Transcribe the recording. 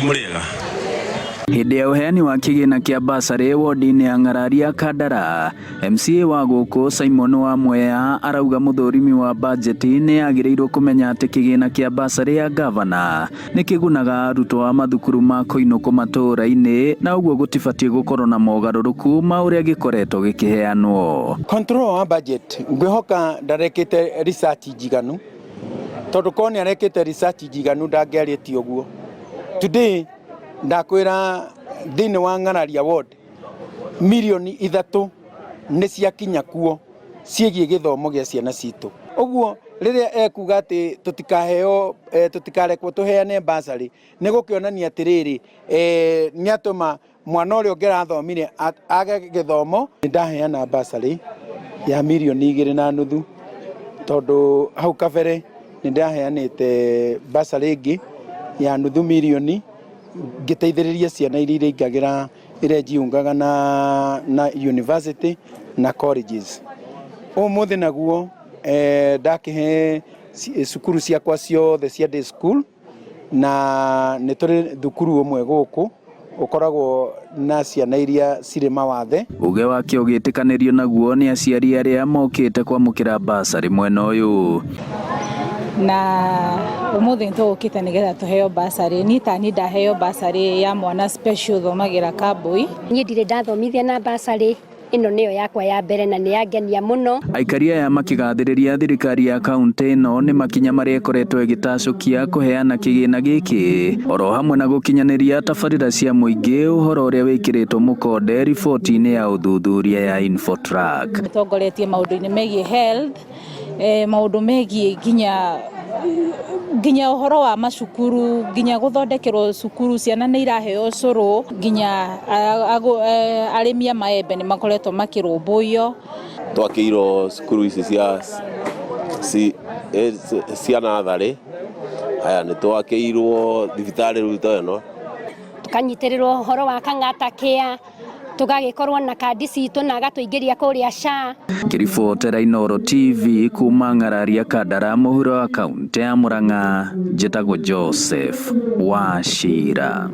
Muriega. Hĩndĩ ya ũheani wa kĩgĩna kĩa basarĩ wodi-inĩ ya Ng'araria Kandara, MCA wa gũkũ Simon wa Mwea arauga mũthũrimi wa bajeti nĩ agĩrĩirwo kũmenya atĩ kĩgĩna kĩa basarĩ ya gavana nĩ kĩgunaga arutwo a mathukuru ma kũinũkũ matũũra-inĩ, na ũguo gũtibatiĩ gũkorwo na mogarũrũku ma ũrĩa gĩkoretwo gĩkĩheanwo. Control wa budget ngwĩhoka ndarekĩte research njiganu, tondũ korwo nĩ arekĩte research njiganu ndangĩarĩtie ũguo. Today ndakwĩra thĩinĩ wa Ng'araria ward mirioni 3 nĩ ciakinya kuo ciĩgiĩ gĩthomo gĩa ciana citũ. Ũguo rĩrĩa ekuga atĩ tũtikarekwo tũheane basarĩ nĩ gũkĩonania atĩrĩrĩ nĩ atũma mwana ũrĩa ũngĩrathomire age gĩthomo. Nĩ ndaheana basarĩ ya mirioni 2.5, tondũ hau kabere nĩ ndaheanĩte basarĩ ĩngĩ ya nuthu mirioni ngĩteithĩrĩria ciana iria iraingagĩra iria jiungaga na university na colleges. Ũmũthĩ naguo ndakĩhe cukuru ciakwa ciothe cia day school, na nĩ tũrĩ thukuru ũmwe gũkũ ũkoragwo na ciana iria cirĩ mawathe. Uge wake ũgĩtĩkanĩrio naguo nĩ aciari arĩa mokĩte kwamũkĩra basarĩ mwena ũyũ. Na umuthi ntũkĩte nĩgetha tũheo basarĩ. Niĩ tani ndaheo basarĩ ya mwana special thomagĩra Kambui. Niĩ ndirĩ ndathomithia na basarĩ, ĩno nĩyo yakwa ya mbere na nĩ yangenia mũno. Aikari aya makĩgathĩrĩria thirikari ya kaunti ĩno nĩ makinya marĩa ĩkoretwo ĩgĩtacũkia kũheana kĩgĩna gĩkĩ, oro hamwe na gũkinyanĩria tabarĩra cia mũingĩ ũhoro ũrĩa wĩkĩrĩtwo mũkonde riboti-inĩ ya ũthuthuria ya Infotrack. Tongoretie maũndũ-inĩ megiĩ health, maũndũ megiĩ nginya ũhoro wa macukuru, nginya gũthondekerwo cukuru, ciana nĩ iraheo ũcũrũ, nginya arĩmi a maembe nĩ makoretwo makĩrũmbũiyo. Twakĩirwo cukuru ici cia natharĩ, aya nĩ twakĩirwo thibitarĩ rĩu ĩno, tukanyitĩrĩrwo ũhoro wa Kang'ata Care, tugagĩkorwo na kandi citũ na agatũingĩria kũrĩa SHA. Kĩribotera Inooro TV kuma Ng'araria Kandara, mũhuro wa kaunti ya Murang'a, njĩtagwo Joseph Wachira.